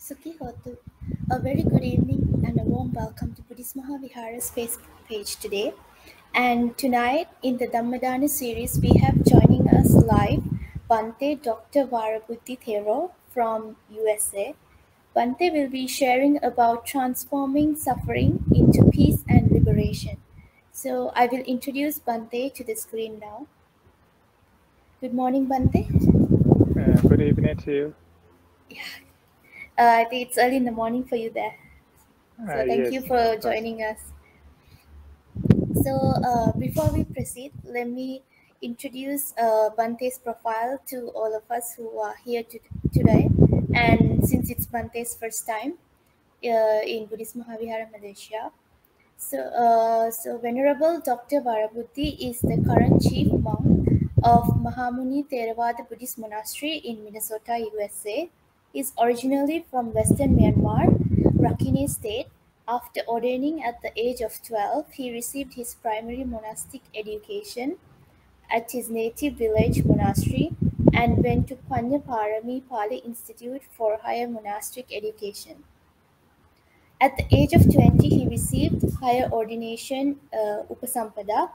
Sukhi Hotu. A very good evening and a warm welcome to Buddhist Mahavihara's Facebook page today. And tonight in the Dhammadana series, we have joining us live Bhante Dr. Varabuddhi Thero from USA. Bhante will be sharing about transforming suffering into peace and liberation. So I will introduce Bhante to the screen now. Good morning, Bhante. Good evening to you. I think it's early in the morning for you there. So thank you Yes, of for course. joining us. So before we proceed, let me introduce Bante's profile to all of us who are here today. And since it's Bante's first time in Buddhist Mahavihara, Malaysia, so Venerable Dr. Varabuddhi is the current chief monk of Mahamuni Theravada Buddhist Monastery in Minnesota, USA. He is originally from Western Myanmar, Rakhine State. After ordaining at the age of 12, he received his primary monastic education at his native village monastery and went to Panyaparami Pali Institute for higher monastic education. At the age of 20, he received higher ordination Upasampada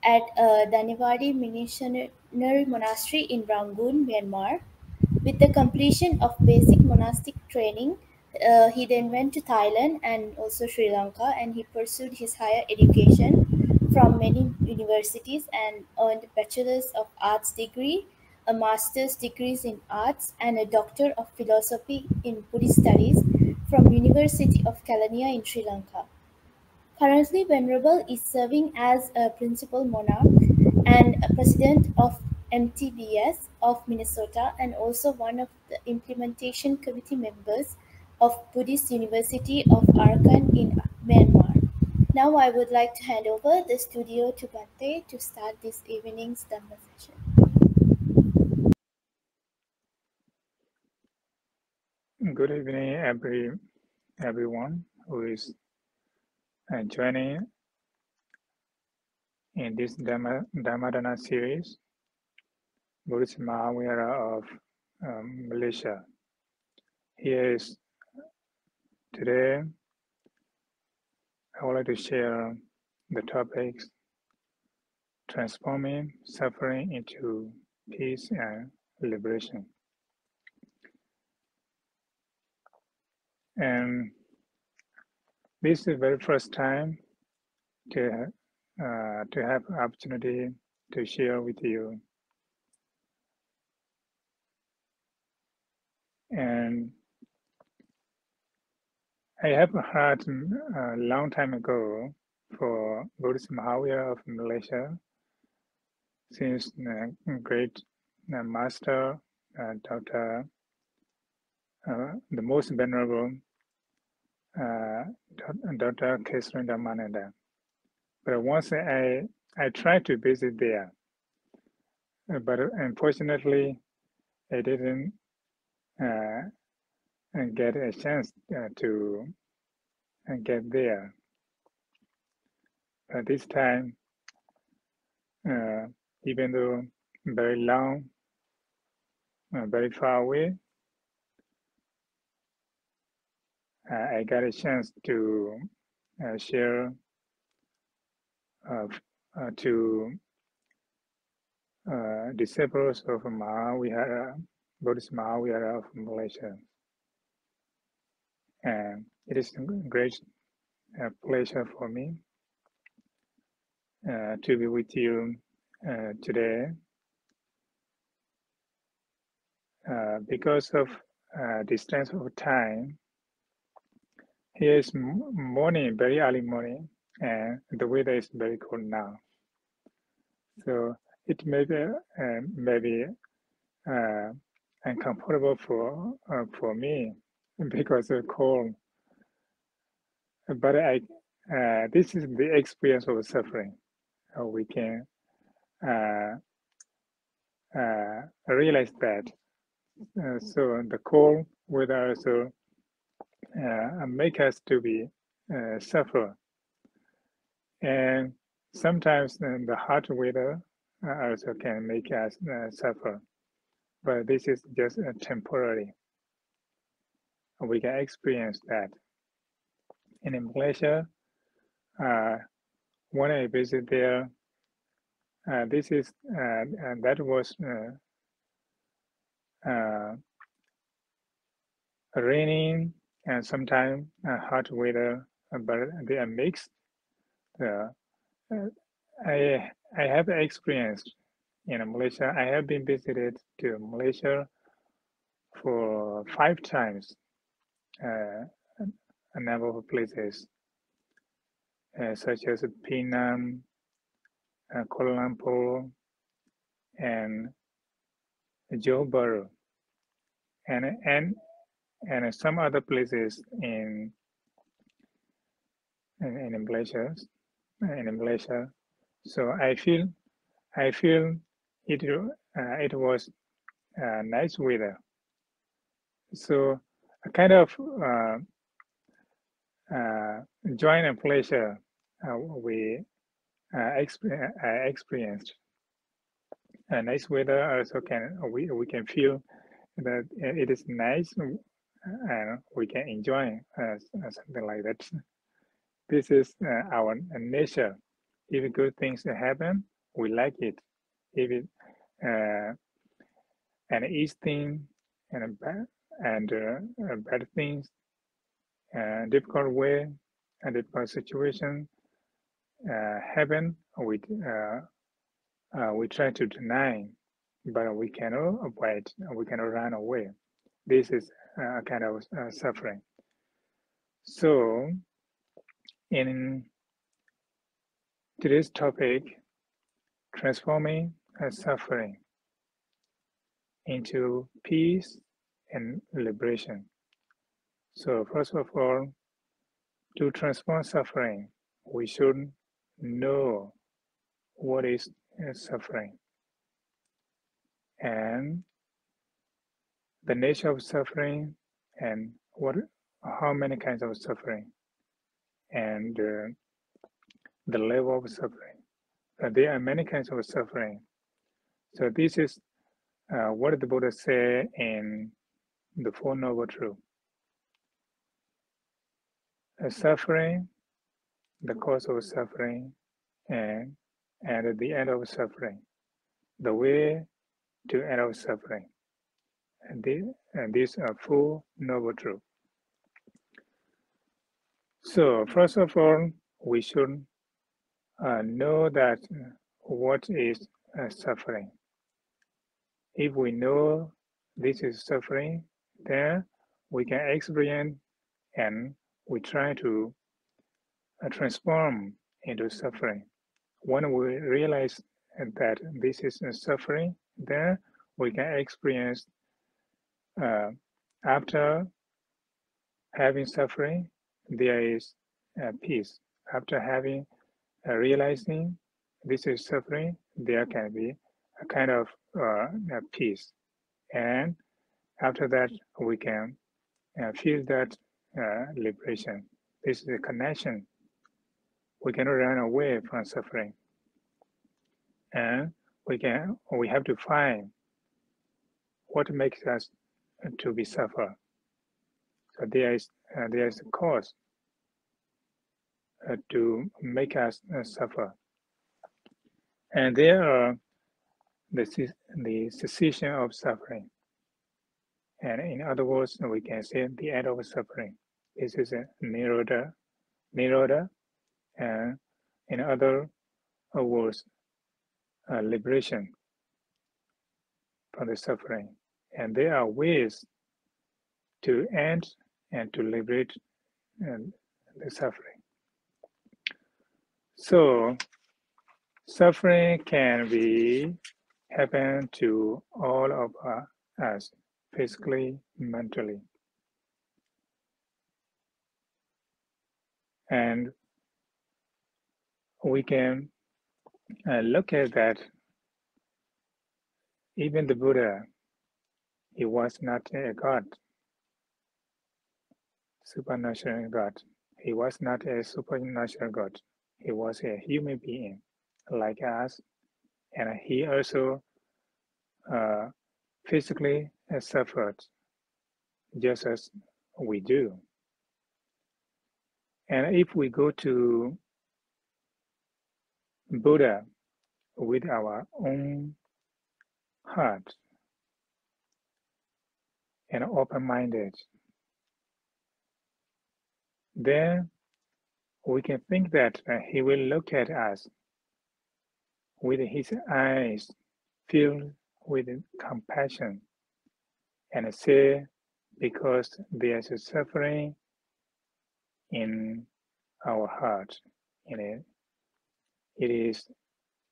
at Dhanewadi Missionary Monastery in Rangoon, Myanmar. With the completion of basic monastic training, he then went to Thailand and also Sri Lanka, and he pursued his higher education from many universities and earned a Bachelor's of Arts degree, a Master's degrees in Arts, and a Doctor of Philosophy in Buddhist Studies from University of Kelaniya in Sri Lanka. Currently, Venerable is serving as a principal monarch and a president of MTBS of Minnesota and also one of the implementation committee members of Buddhist University of Arakan in Myanmar. Now I would like to hand over the studio to Bhante to start this evening's Dhamma session. Good evening, everyone who is joining in this Dhammadana series, Buddhist Mahavihara of Malaysia. Here is today. I would like to share the topics transforming suffering into peace and liberation. And this is the very first time to have opportunity to share with you. And I have heard a long time ago for Buddhist Mahavira of Malaysia, since great master Dr. The most venerable Dr. Kesran Dhammananda. But once I tried to visit there, but unfortunately I didn't get a chance to get there. This time, even though very long, very far away, I got a chance to share to disciples of Mahavihara, Buddhist Mahavihara of Malaysia. And it is a great pleasure for me to be with you today. Because of distance of time, here is morning, very early morning, and the weather is very cold now. So it may be maybe uncomfortable for me because of cold. But this is the experience of suffering. We can realize that. So the cold weather also make us to be suffer, and sometimes the hot weather also can make us suffer. But this is just temporary. we can experience that. And in Malaysia, uh, when I visit there, this is and that was uh, raining and sometimes hot weather, but they are mixed. Uh, uh, I have experienced in Malaysia. I have been visited to Malaysia for 5 times, uh, a number of places such as Penang, Kuala Lumpur, and Johor, and and some other places in Malaysia. In Malaysia, so I feel it was nice weather. So a kind of uh, joy and pleasure we experienced. Nice weather also can we can feel that it is nice and we can enjoy something like that. This is our nature. If good things happen, we like it. If it uh, an easy thing and bad things, difficult way, and difficult situation happen, we try to deny, but we cannot avoid, we cannot run away. This is a kind of suffering. So, in today's topic, transforming suffering into peace and liberation. So, first of all, to transform suffering, we should know what is suffering and the nature of suffering and how many kinds of suffering and the level of suffering. There are many kinds of suffering. So this is what the Buddha said in the Four Noble Truths. Suffering, the cause of suffering, and at the end of suffering, the way to end of suffering. And these are Four Noble Truths. So first of all, we should know that what is suffering. If we know this is suffering, then we can experience and we try to transform into suffering. When we realize that this is suffering, then we can experience uh, after having suffering, there is peace. After having realizing this is suffering, there can be a kind of peace. And after that, we can feel that liberation. This is a connection. We cannot run away from suffering, and we have to find what makes us to be suffer. So there is a cause to make us suffer, and there are the cessation of suffering. And in other words, we can say the end of suffering. This is a nirodha, and in other words, liberation from the suffering. And there are ways to end and to liberate the suffering. So suffering can be happen to all of us, physically, mentally, and we can look at that. Even the Buddha, he was not a god, supernatural God. He was not a supernatural God. He was a human being like us, and he also uh, physically suffered just as we do. And if we go to Buddha with our own heart and open-minded, then we can think that he will look at us with his eyes filled with compassion and say, because there's a suffering in our heart, in it, it is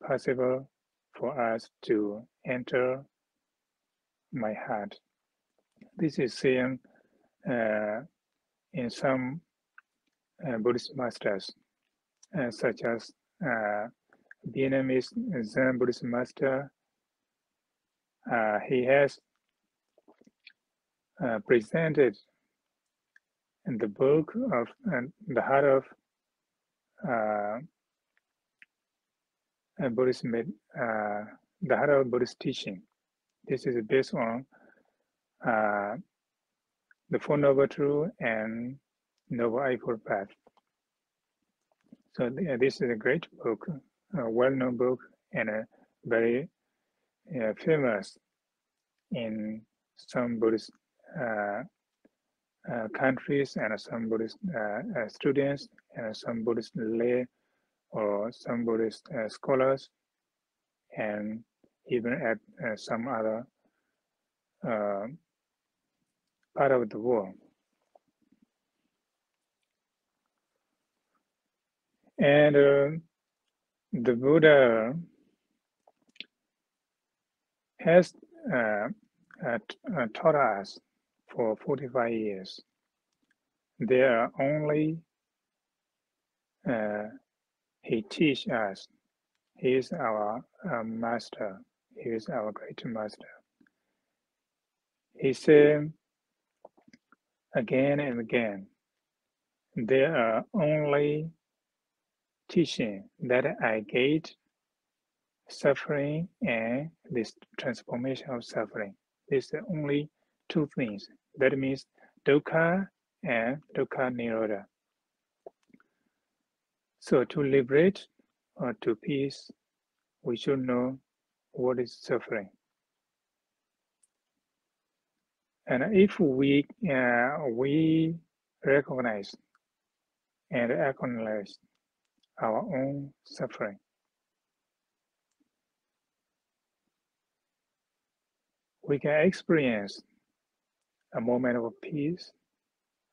possible for us to enter my heart. This is seen in some Buddhist masters, such as Vietnamese Zen Buddhist master. He has presented in the book of the heart of Buddhist, the heart of Buddhist teaching. This is based on the Four Noble Truths and Noble Eightfold Path. So this is a great book, a well-known book, and a very famous in some Buddhist countries and some Buddhist students and some Buddhist lay or some Buddhist scholars, and even at some other part of the world. And the Buddha has taught us for 45 years. There are only he teaches us. He is our master. He is our great master. He said again and again, there are only teaching that I get suffering and this transformation of suffering. These are only two things. That means dukkha and dukkha nirodha. So to liberate or to peace, we should know what is suffering. And if we recognize and acknowledge our own suffering, we can experience a moment of peace,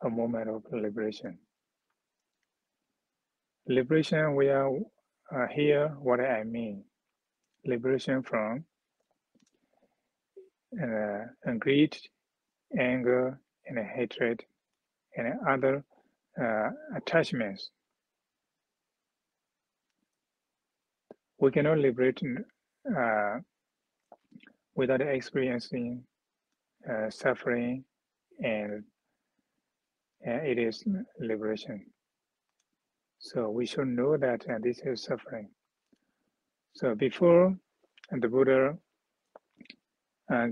a moment of liberation. Liberation, we are here, what I mean. Liberation from greed, anger, and hatred, and other attachments. We cannot liberate without experiencing suffering, and it is liberation. So we should know that this is suffering. So before the Buddha got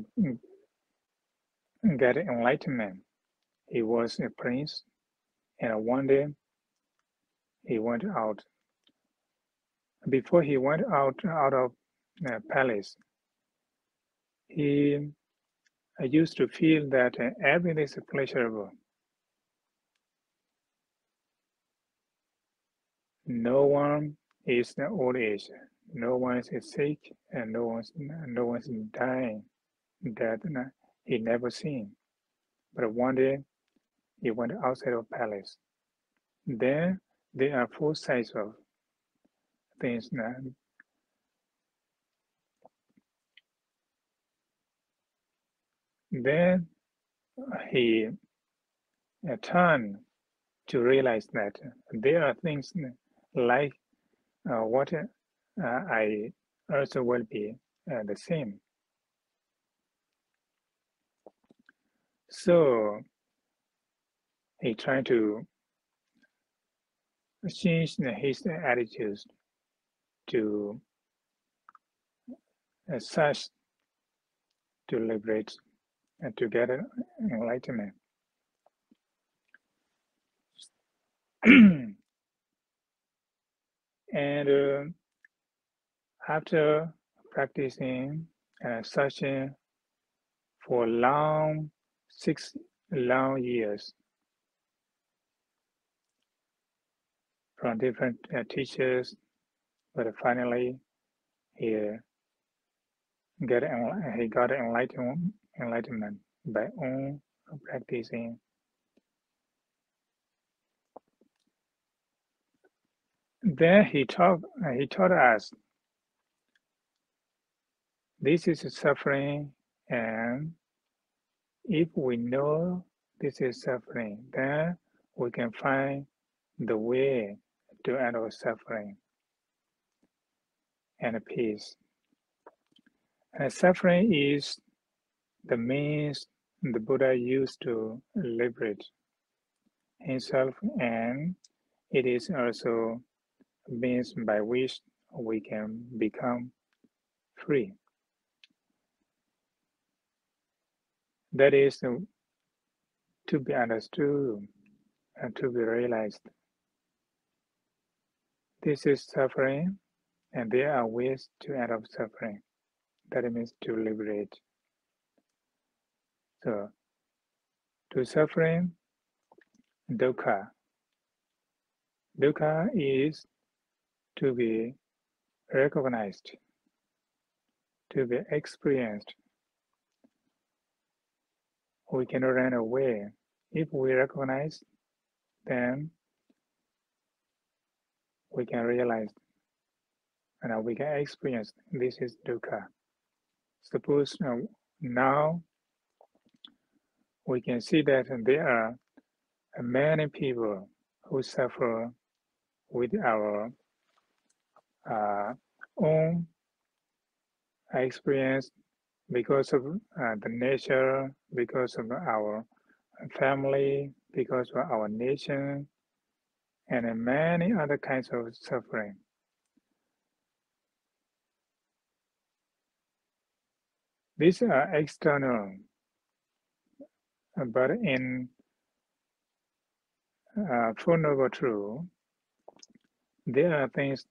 enlightenment, he was a prince, and one day he went out. Before he went out of the palace, he used to feel that everything is pleasurable. No one is in old age, no one is sick, and no one's dying that he never seen. But one day he went outside of palace. Then there are four sides of things. Then he turned to realize that there are things like what I also will be the same. So he tried to change his attitudes to such to liberate and to get enlightenment. And after practicing and searching for 6 long years from different teachers, but finally he he got enlightenment by own practicing. Then he taught us this is suffering, and if we know this is suffering, then we can find the way to end our suffering and peace. And suffering is the means the Buddha used to liberate himself, and it is also a means by which we can become free. That is to be understood and to be realized. This is suffering, and there are ways to end up suffering. That means to liberate. So, to suffering, dukkha. Dukkha is to be recognized, to be experienced. We cannot run away. If we recognize, then we can realize and we can experience this is dukkha. Suppose now we can see that there are many people who suffer with our own experience because of the nature, because of our family, because of our nation, and many other kinds of suffering. These are external, but in Four Noble Truth, there are things,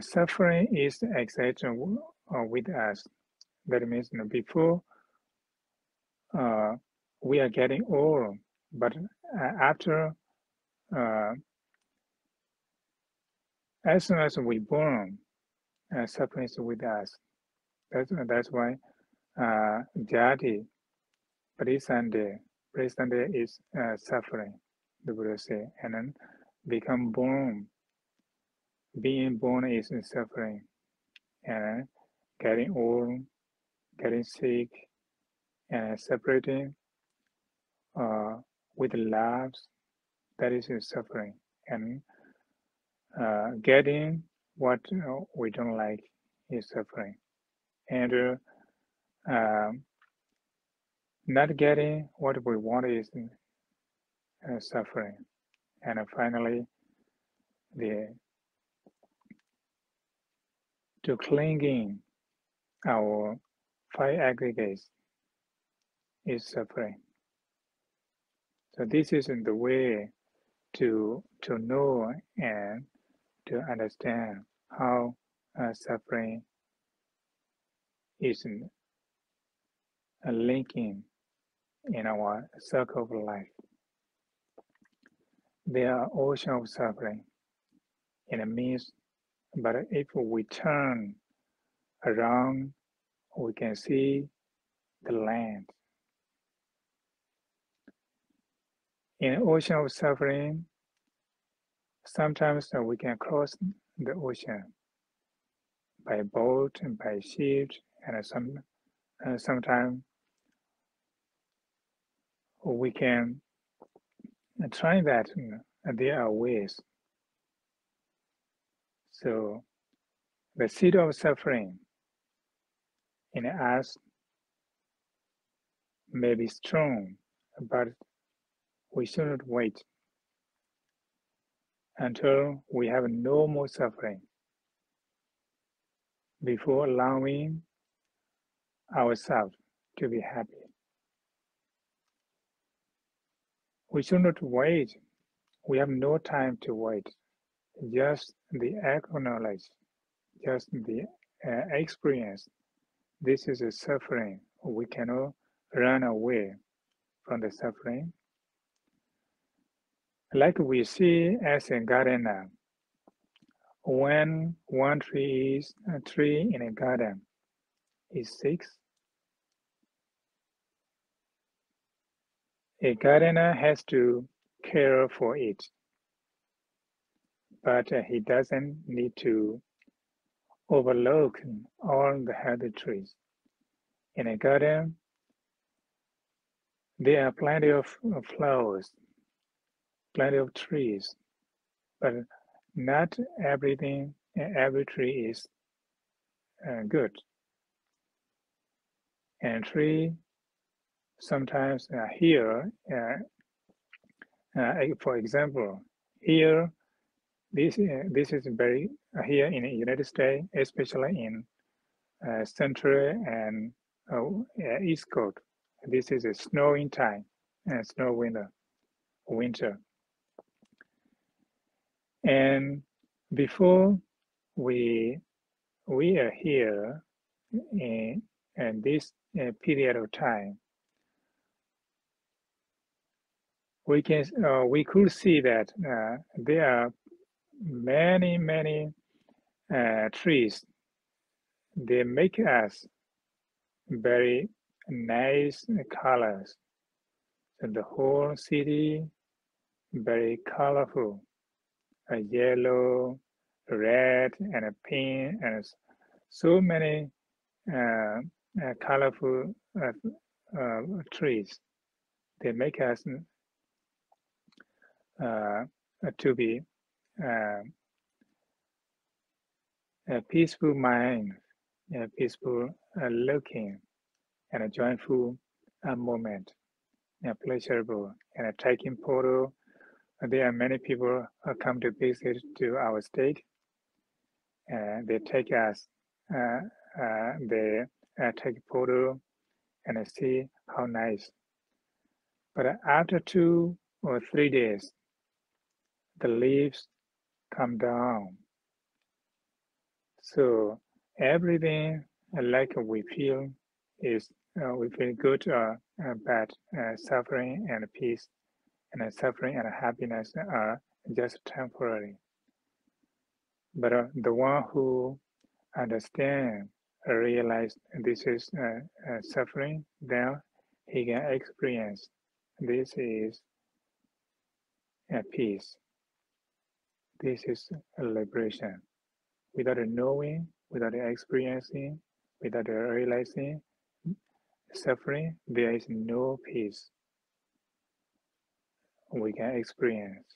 suffering is exactly with us. That means before we are getting old, but after, as soon as we born, suffering is with us. That's why Jati, Parisande, Parisande is suffering, the Buddha say, and then become born. Being born is suffering, and getting old, getting sick, and separating with loves, that is suffering, and getting what we don't like is suffering, and not getting what we want is suffering, and finally, the to clinging our five aggregates is suffering. So this is the way to know and to understand how suffering is linking in our circle of life. There are oceans of suffering in the midst, but if we turn around, we can see the land. In the ocean of suffering, sometimes we can cross the ocean by boat and by ship, and sometimes we can try that. There are ways. So the seed of suffering in us may be strong, but we shouldn't wait until we have no more suffering before allowing ourselves to be happy. We should not wait We have no time to wait. Just the acknowledge, just the experience. This is a suffering. We cannot run away from the suffering. Like we see as a gardener, when one tree in a garden is sick, a gardener has to care for it, but he doesn't need to overlook all the healthy trees. In a garden, there are plenty of flowers, plenty of trees, but not everything, every tree is good. And tree sometimes here, for example, here this is very here in the United States, especially in Central and East Coast. This is a snowing time, snow winter. And before we we are here in this period of time, we could see that there are many trees. They make us very nice colors. And the whole city very colorful, a yellow, red, and a pink, and so many uh, colorful trees. They make us uh, to be uh, a peaceful mind, a peaceful looking, and a joyful moment, pleasurable, and a taking photo. There are many people who come to visit to our state. They take us, they take photo and see how nice. But after 2 or 3 days, the leaves come down. So everything like we feel good or bad. Suffering and peace and suffering and happiness are just temporary. But the one who understand, realize this is suffering, then he can experience this is peace. This is a liberation. Without knowing, without experiencing, without realizing suffering, there is no peace we can experience.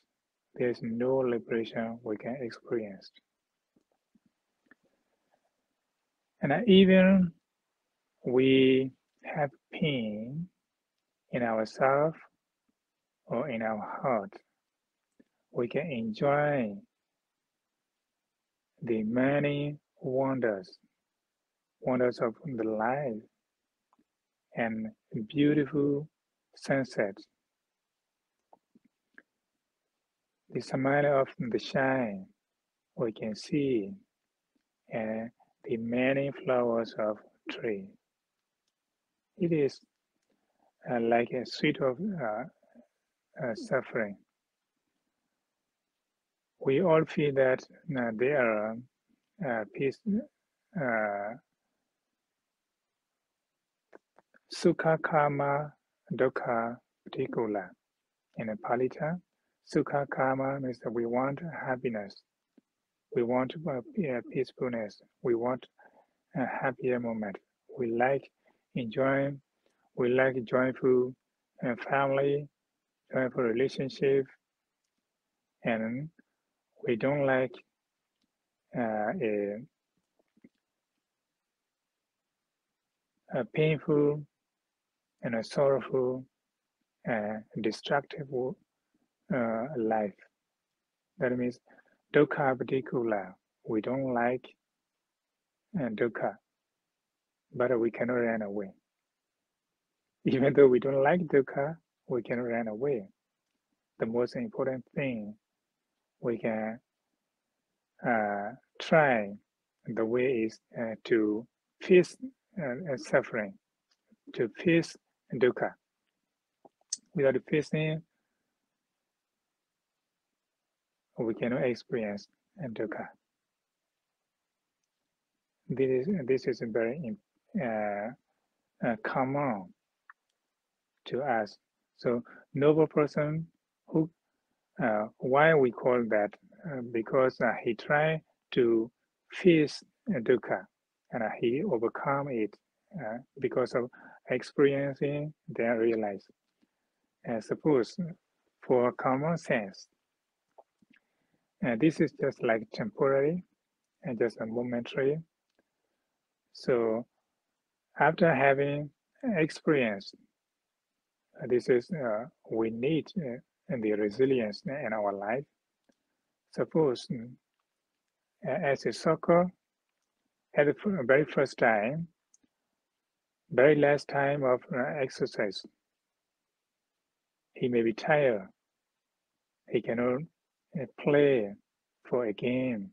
There is no liberation we can experience. And even we have pain in ourselves or in our heart, we can enjoy the many wonders of the life and beautiful sunsets, the smile of the shine we can see, and the many flowers of tree. It is like a sweet of suffering. We all feel that there are peace, uh, sukha karma, dukkha particular. In a Palita, sukha karma means that we want happiness, we want peacefulness, we want a happier moment. We like enjoying, we like joyful family, joyful relationship, and we don't like a painful and a sorrowful, destructive life. That means dukkha particular. We don't like dukkha, but we cannot run away. Even though we don't like dukkha, we cannot run away. the most important thing we can try the way is to face suffering, to face dukkha. Without facing, we cannot experience dukkha. This is very common to us. So noble person who why we call that because he tried to face dukkha and he overcome it because of experiencing then realize. Suppose for common sense, this is just like temporary and just a momentary. So after having experienced, this is we need the resilience in our life. Suppose as a soccer, at the very first time, very last time of exercise, he may be tired. He cannot play for a game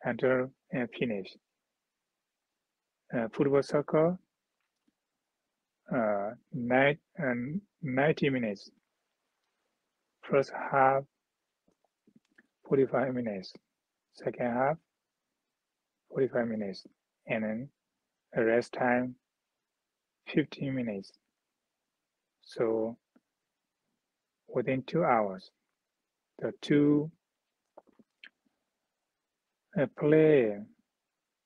until finish. Football, soccer, 90 minutes. First half, 45 minutes. Second half, 45 minutes. And then rest time, 15 minutes. So within 2 hours, the two play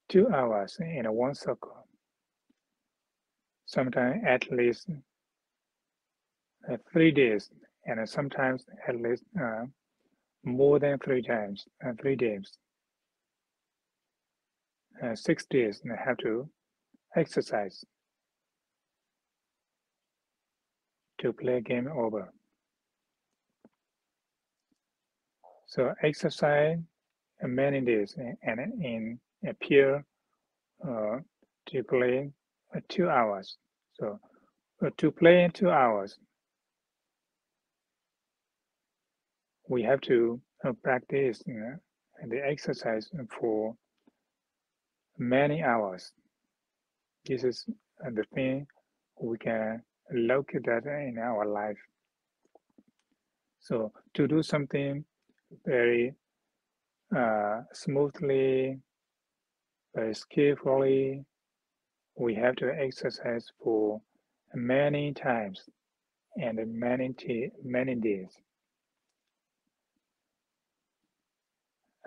2 hours in one circle. Sometimes at least 3 days, and sometimes at least more than 3 times, 3 days. 6 days they have to exercise to play game over. So exercise many days and in appear to play 2 hours. So to play 2 hours, we have to practice the exercise for many hours. This is the thing we can look at that in our life. So to do something very smoothly, very skillfully, we have to exercise for many times and many days.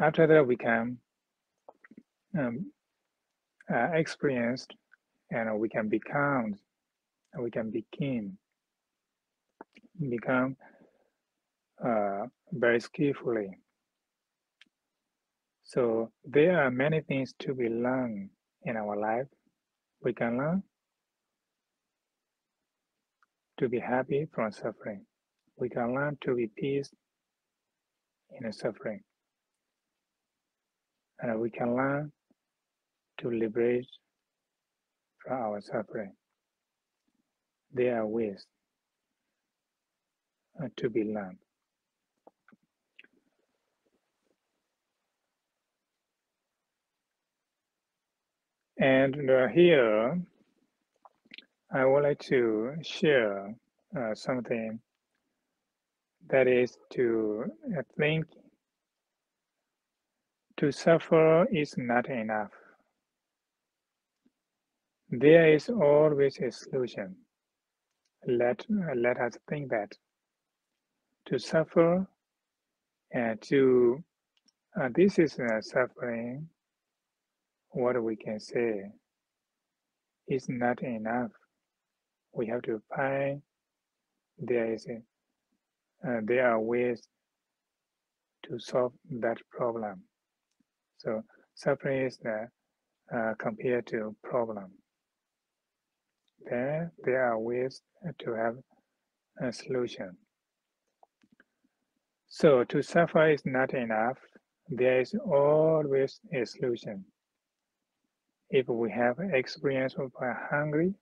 After that, we can um, experienced and we can become very skillfully. So there are many things to be learned in our life. We can learn to be happy from suffering. We can learn to be peace in suffering. And we can learn to liberate from our suffering. There are ways to be learned. And here, I would like to share something that is to think to suffer is not enough. There is always a solution. Let us think that to suffer and to this is suffering. What we can say is not enough. We have to find there are ways to solve that problem. So suffering is compared to problem. There are ways to have a solution. So to suffer is not enough. There is always a solution. If we have experience of hungry,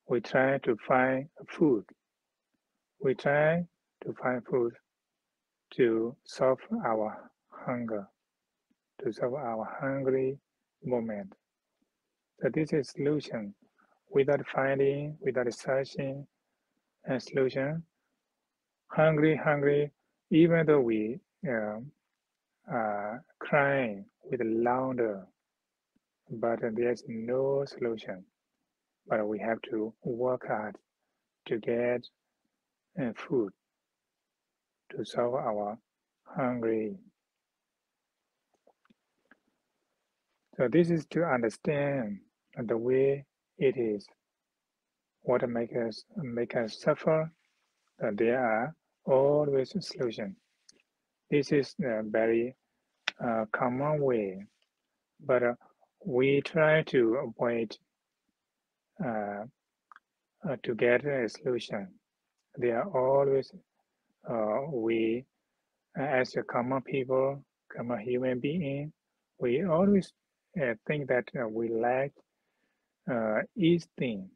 we try to find food. We try to find food to solve our hunger, to solve our hungry moment. So this is solution. Without finding, without searching a solution, hungry, even though we are crying with louder, but there's no solution. But we have to work hard to get food to solve our hungry. So this is to understand the way it is. What make us suffer? There are always a solution. This is a very common way, but we try to avoid uh, to get a solution. There are always we as a common people, common human being, we always think that we like easy thing,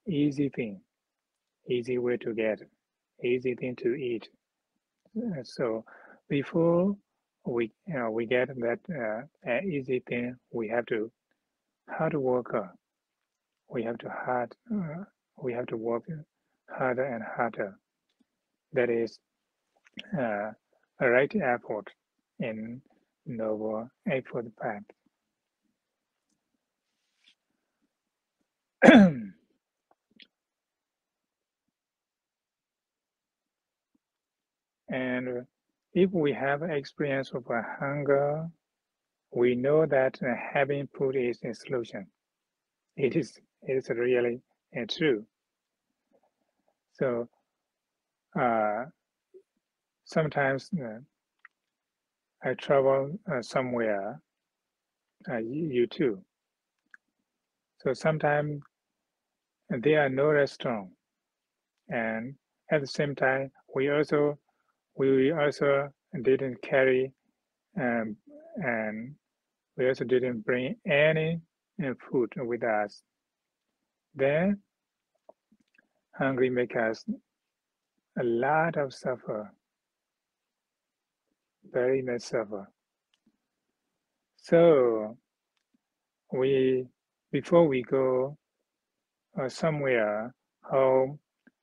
easy thing, easy way to get, easy thing to eat. So before we get that easy thing, we have to hard work. We have to hard. We have to work harder and harder. That is uh, a right effort in noble effort path. And if we have experience of a hunger, we know that having food is a solution. It is really true. So uh, sometimes I travel somewhere, you too. So sometimes there are no restaurant, and at the same time we also didn't carry um, and we also didn't bring any food with us. Then hungry make us a lot of suffer, very much suffer. So we before we go somewhere home,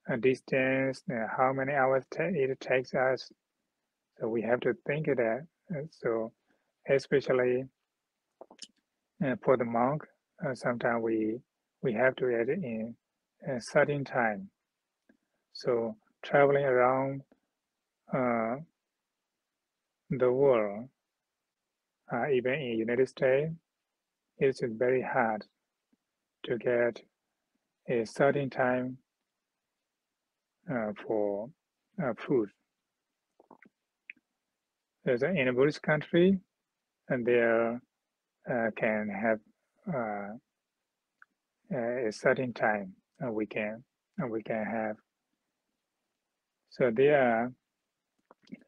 a distance, how many hours it takes us. So we have to think of that. So especially for the monk, sometimes we have to add in a certain time. So traveling around uh, the world, even in United States, it's very hard to get a certain time for food. In a Buddhist country, and there can have uh, a certain time we can have. So there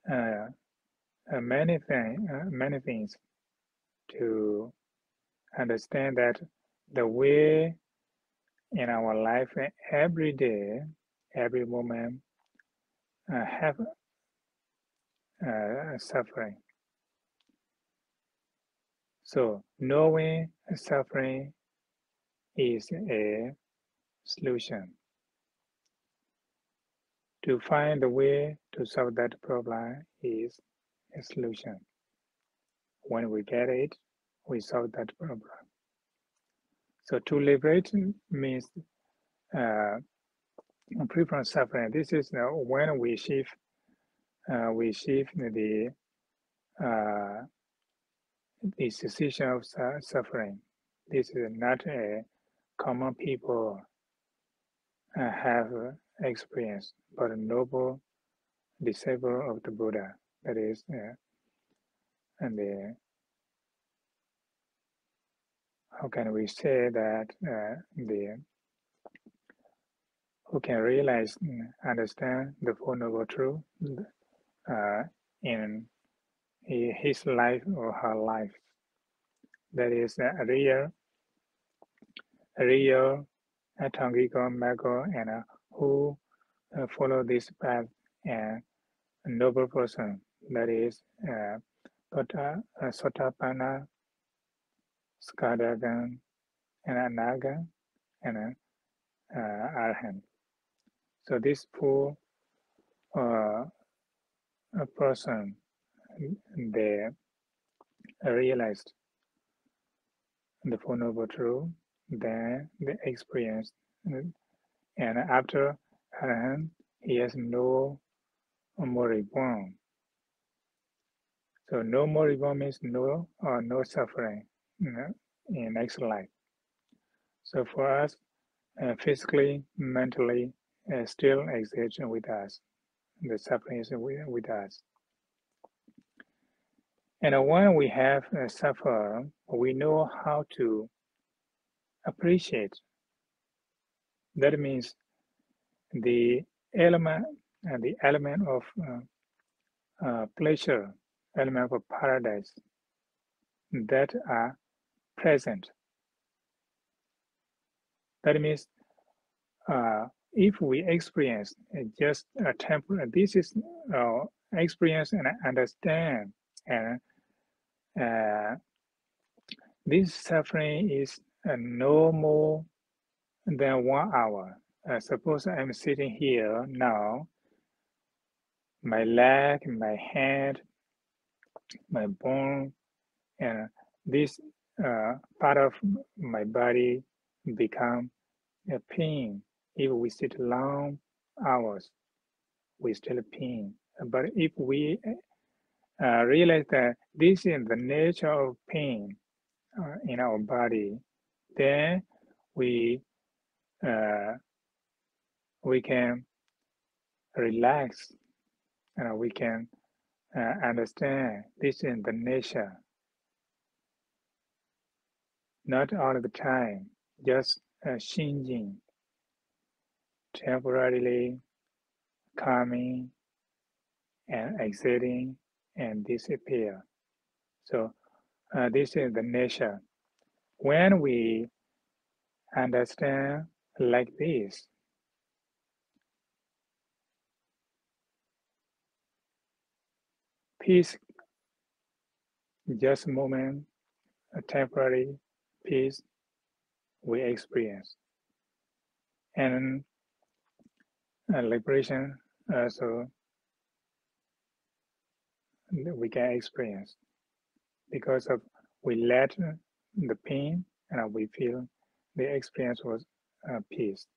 are many things to understand that the way in our life every day, every moment have suffering. So knowing suffering is a solution. To find the way to solve that problem is a solution. When we get it, we solve that problem. So to liberate means uh, free from suffering. This is when we shift uh, the cessation of suffering. This is not a common people have experienced, but a noble disciple of the Buddha. That is, and how can we say that the who can realize, understand the Four Noble Truth uh, in his life or her life. That is a real Tangico Mago, and who follow this path and a noble person, that is Sotapanna, Skadagan, and Anaga, and Arhan. So this poor uh, person, they realized the Four Noble Truth, then they experienced, and after Arhan, he has no more reborn. So no more reborn means no suffering, in next life. So for us, physically, mentally, still exists with us. The suffering is with us. And when we have suffer, we know how to appreciate. That means the element the element of pleasure, element of paradise that are present. That means if we experience just a temporary, this is experience and understand, and uh, this suffering is no more than 1 hour. Suppose I'm sitting here now, my leg, my hand, my bone, and this part of my body become a pain. If we sit long hours, we still pain. But if we realize that this is the nature of pain in our body, then we uh, we can relax and we can understand this is the nature, not all the time, just changing, temporarily coming and exiting and disappear. So this is the nature. When we understand like this, peace, just a moment, a temporary peace we experience, and liberation also we can experience because of we let the pain and we feel the experience was peace.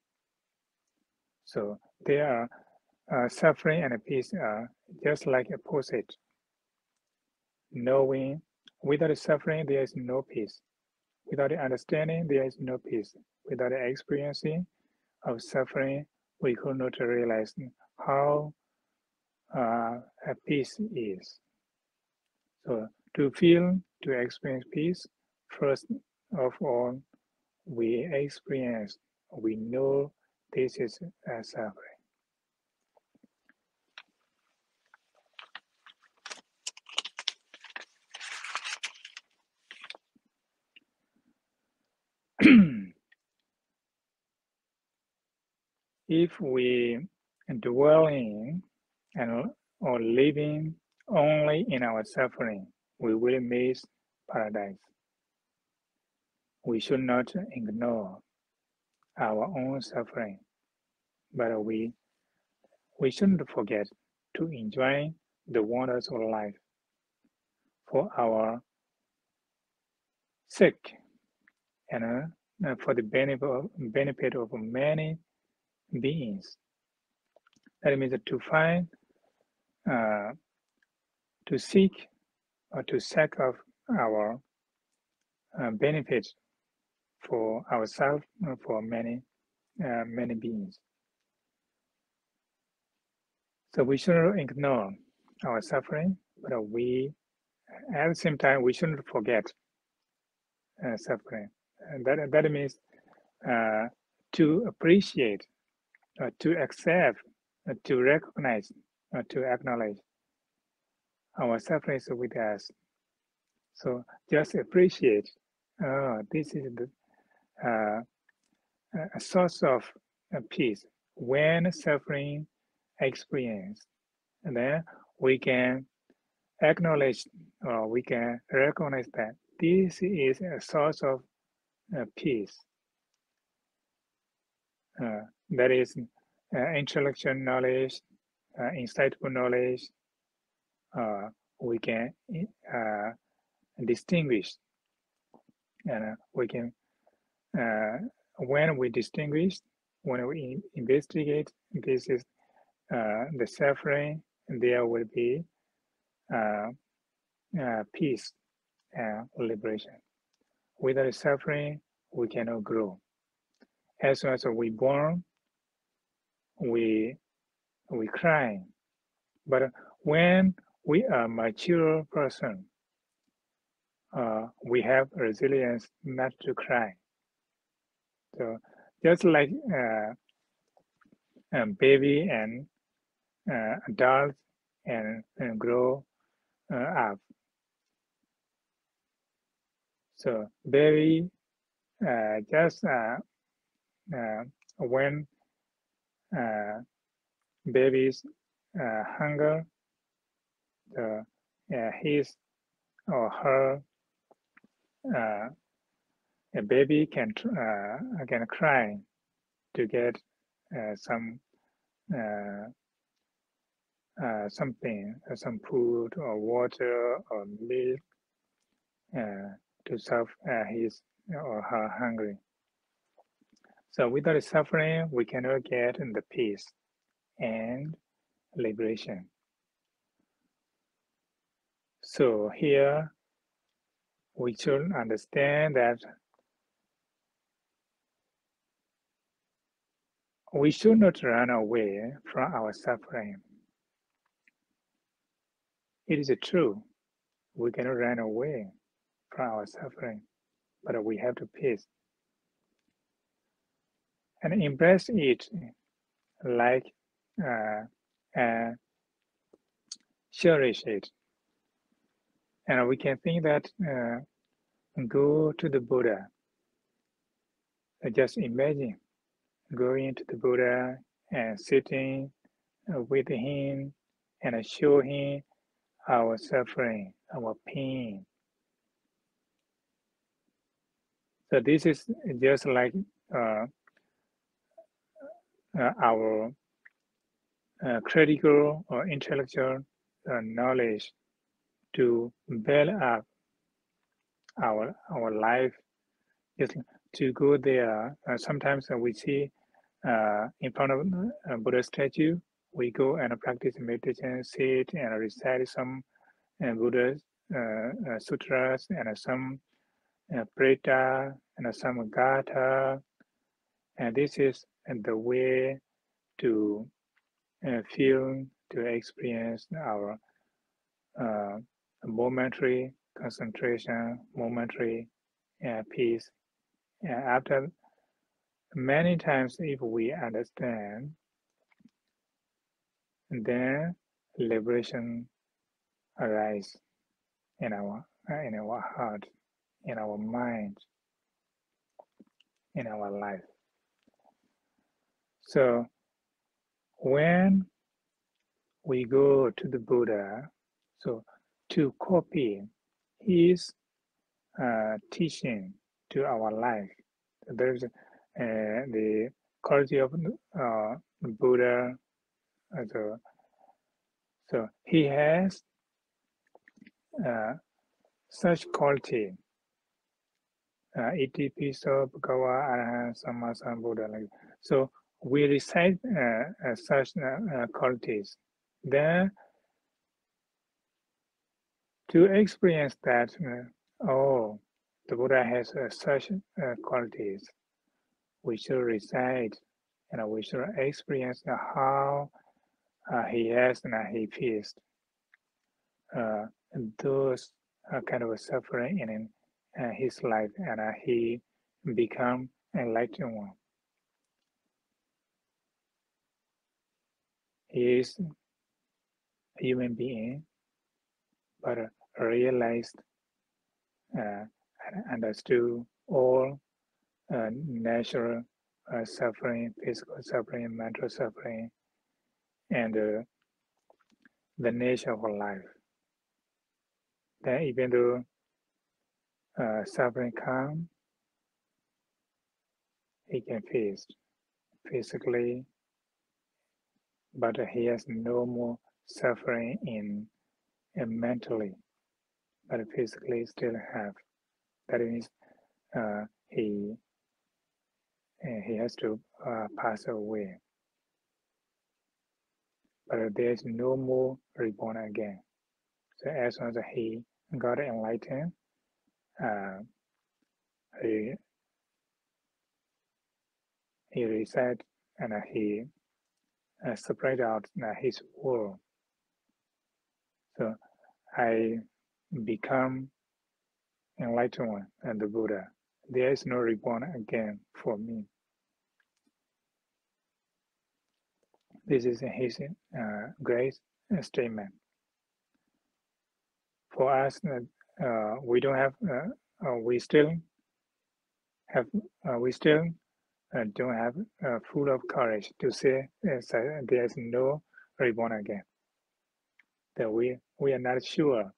So they are suffering and peace are just like opposite. Knowing without suffering there is no peace. Without understanding there is no peace. Without experiencing of suffering, we could not realize how a peace is. So to feel, to experience peace, first of all, we experience, we know this is a suffering. If we dwell in and or living only in our suffering, we will miss paradise. We should not ignore our own suffering, but we shouldn't forget to enjoy the wonders of life for our sake and for the benefit of many beings. That means to find, uh, to seek, or to seek of our benefits for ourselves, for many beings. So we shouldn't ignore our suffering, but we at the same time we shouldn't forget suffering. And that means uh, to appreciate, to accept, to recognize, to acknowledge our suffering is with us. So just appreciate. Oh, this is uh, a source of peace when suffering experience. And then we can acknowledge or we can recognize that this is a source of peace. That is intellectual knowledge, insightful knowledge. We can uh, distinguish, and we can when we distinguish, when we investigate, this is the suffering. There will be uh, peace and liberation. Without suffering, we cannot grow. As soon as we born, we we cry. But when we are mature person, we have resilience not to cry. So just like baby and adults and grow up. So baby just uh, when uh, babies hunger, the his or her uh, a baby can cry to get some uh, something, some food or water or milk uh, to serve his or her hungry. So without suffering, we cannot get the peace and liberation. So here we should understand that we should not run away from our suffering. It is true, we cannot run away from our suffering, but we have to peace and embrace it like uh, uh, cherish it. And we can think that go to the Buddha. Just imagine going to the Buddha and sitting with him and show him our suffering, our pain. So this is just like uh, our critical or intellectual knowledge to build up our life. Just to go there. Sometimes we see in front of a Buddha statue, we go and practice meditation, sit and recite some Buddha sutras and some preta and some gatha. And this is the way to feel, to experience our uh, momentary concentration, momentary peace. And after many times, if we understand, then liberation arises in our heart, in our mind, in our life. So when we go to the Buddha, so to copy his teaching to our life, there's the quality of Buddha. So, so he has uh, such quality. Iti piso bhagava arahant samma sambuddha. So we recite such qualities. Then to experience that, oh, the Buddha has such qualities, we should recite and we should experience how he has and he faced uh, those kind of suffering in his life, and he become enlightened one. He is a human being, but realized and understood all natural suffering, physical suffering, mental suffering, and the nature of life. Then even though suffering comes, he can face physically, but he has no more suffering in mentally, but physically still have. That means uh, he he has to pass away, but there is no more reborn again. So as soon as he got enlightened, uh, he he reset and he spread out his world. So I become enlightened one and the Buddha. There is no reborn again for me. This is his great statement. For us, we don't have, we still have, we still don't have full of courage to say there is no reborn again. That we are not sure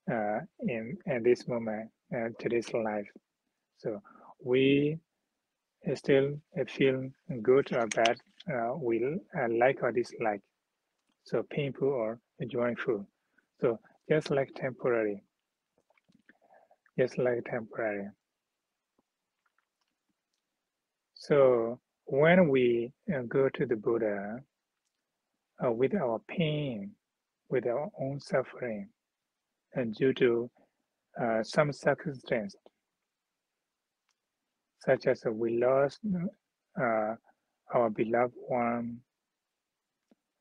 in this moment, today's life. So we still feel good or bad, we like or dislike. So painful or joyful. So just like temporary, just like temporary. So when we go to the Buddha with our pain, with our own suffering, and due to some circumstance, such as we lost our beloved one,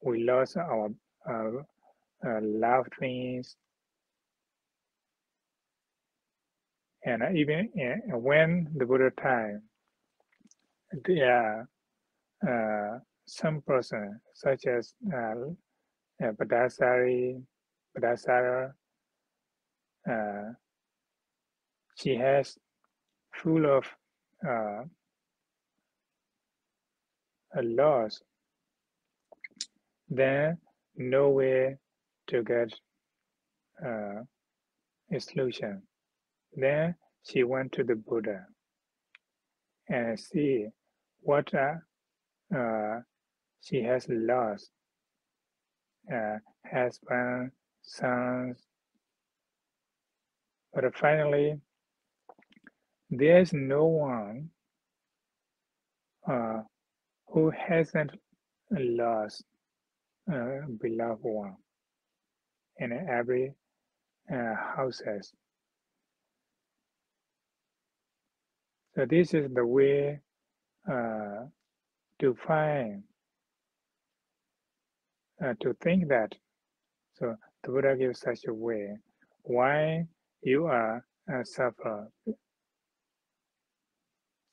we lost our uh, loved ones, and even when the Buddha time, there are some person such as Padasari, Padasara, uh, she has full of uh, a loss, then no way to get uh, a solution. Then she went to the Buddha and see what uh, she has lost, husband, sons, but finally there is no one uh, who hasn't lost a beloved one in every houses. So this is the way uh, to find, to think that. So the Buddha gives such a way. Why you are suffer?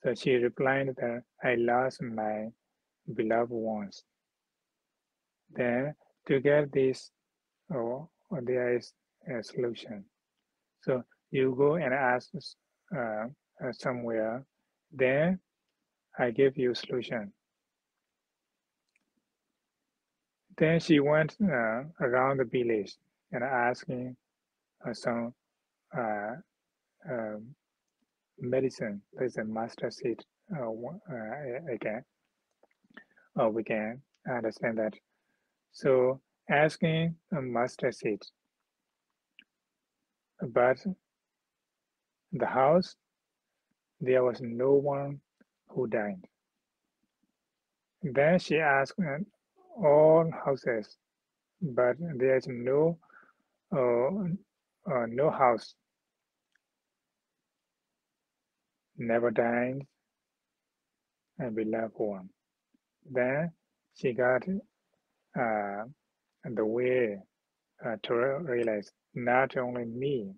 So she replied that I lost my beloved ones. Then to get this, there is a solution. So you go and ask somewhere, then I give you solution. Then she went around the village and asking some uh, um, medicine. There's a master seed. Again, we can understand that. So asking a master seed, but the house there was no one who died. Then she asked all houses, but there is uh, no house never died and beloved one. Then she got uh, the way to realize not only me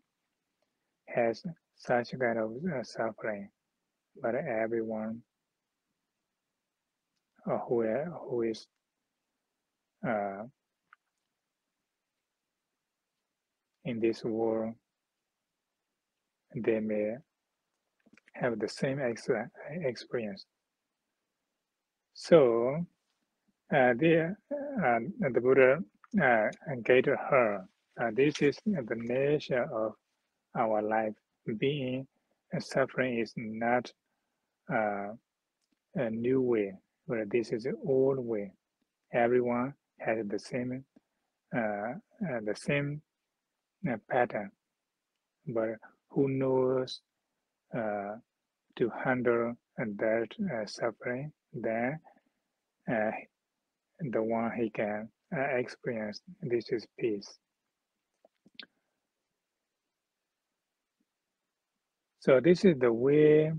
has such kind of suffering, but everyone who is uh, in this world, they may have the same experience. So the Buddha get her. This is the nature of our life. Being suffering is not uh, a new way, but this is the old way. Everyone has the same pattern, but who knows uh, to handle that suffering? Then uh, the one he can experience this is peace. So this is the way.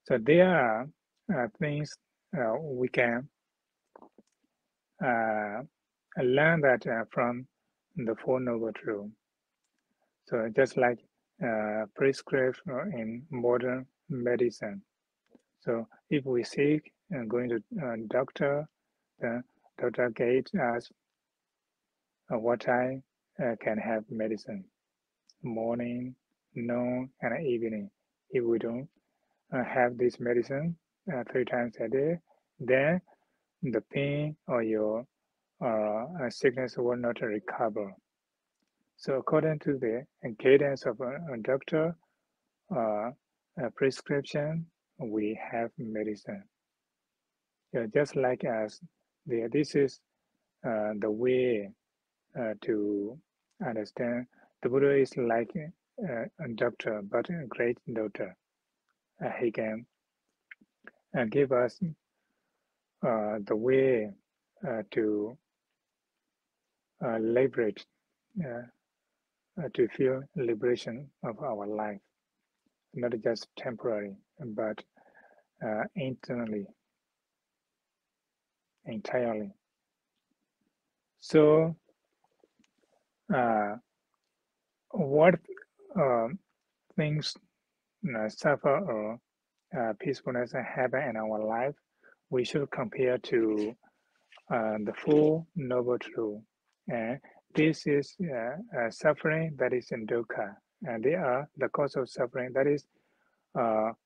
So there are things we can uh, learn that from the Four Noble Truths. So just like prescribed in modern medicine. So if we sick and going to doctor, the doctor gave us what time can have medicine, morning, noon, and evening. If we don't have this medicine 3 times a day, then the pain or your sickness will not recover. So according to the guidance of a doctor, uh, a prescription, we have medicine. Yeah, just like us, this is the way to understand. The Buddha is like a doctor, but a great doctor. He can give us the way to liberate, uh, to feel liberation of our life, not just temporary, but internally, entirely. So, uh, what uh, things suffer or peacefulness happen in our life, we should compare to the Four Noble Truths. And this is suffering that is in dukkha. And they are the cause of suffering that is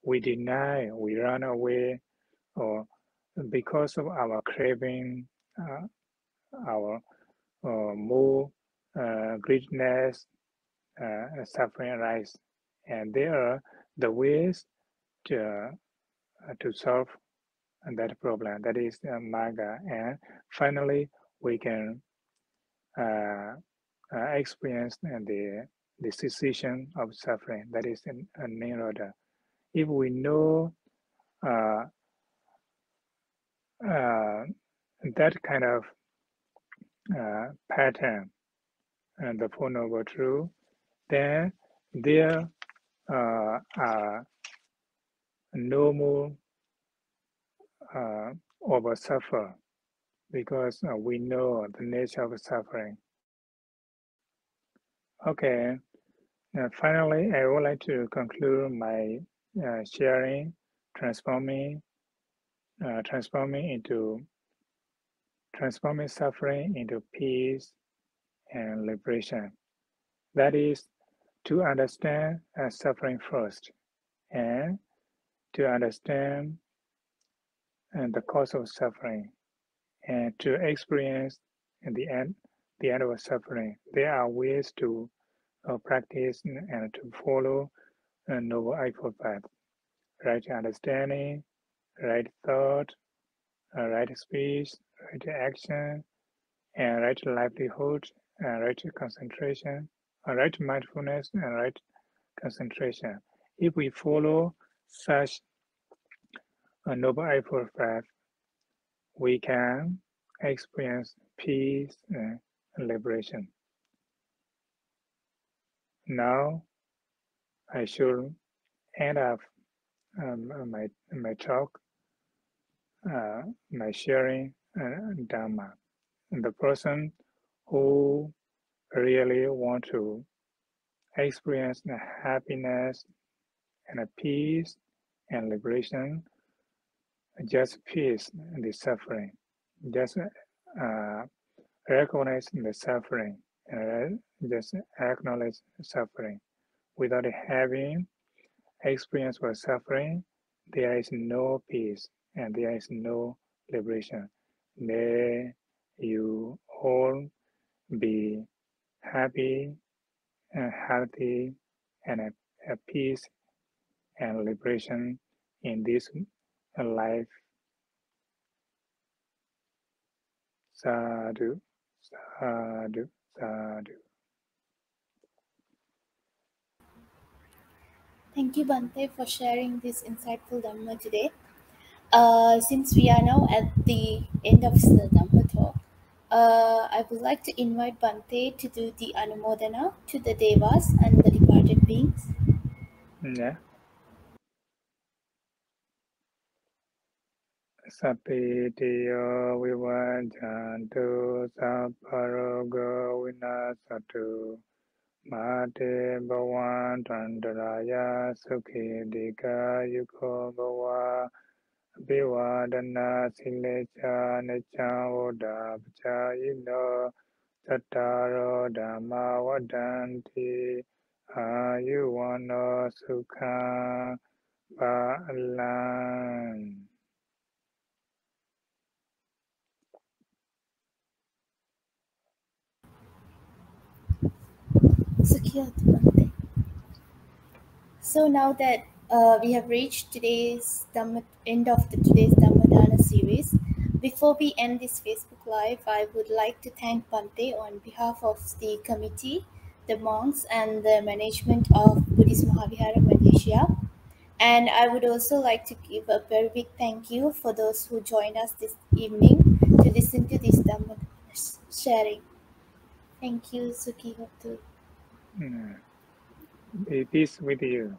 we deny, we run away, or because of our craving, our more greediness, suffering arise. And there are the ways to solve that problem. That is Maga. And finally, we can uh, experience the cessation of suffering. That is a Nirodha. If we know uh, uh, that kind of pattern and the Four Noble Truths, then there are no more over suffer because we know the nature of suffering. Okay, finally, I would like to conclude my sharing, transforming, transforming into transforming suffering into peace and liberation. That is to understand suffering first, and to understand the cause of suffering, and to experience in the end of suffering. There are ways to practice and to follow a noble eightfold path: right understanding, right thought, right speech, right action, and right livelihood, and right concentration, right mindfulness, and right concentration. If we follow such a noble eightfold path, we can experience peace and liberation. Now I should end up my talk, my sharing Dharma. And the person who really want to experience the happiness and a peace and liberation, just peace the suffering, just recognize the suffering, and just acknowledge suffering. Without having experience for suffering, there is no peace and there is no liberation. May you all be happy and healthy and at peace and liberation in this life. Sadhu, sadhu, sadhu. Thank you, Bante, for sharing this insightful Dhamma today. Since we are now at the end of the Dhamma talk, I would like to invite Bante to do the Anumodana to the Devas and the departed beings. Yeah. Sapitiyo vivajantu sappharogo vinasatu mate bhavan tantaraya sukhi dika yuko bhava abhivadana silecha necha oda pachayino tattaro dhamma vadanti ayuvano sukha balan. Sukhiyat Bante. So now that we have reached today's end of the today's Dhammadana series, before we end this Facebook Live, I would like to thank Bante on behalf of the committee, the monks, and the management of Buddhist Mahavihara Malaysia. And I would also like to give a very big thank you for those who joined us this evening to listen to this Dhamma sharing. Thank you, Suki Hotu. Peace with you.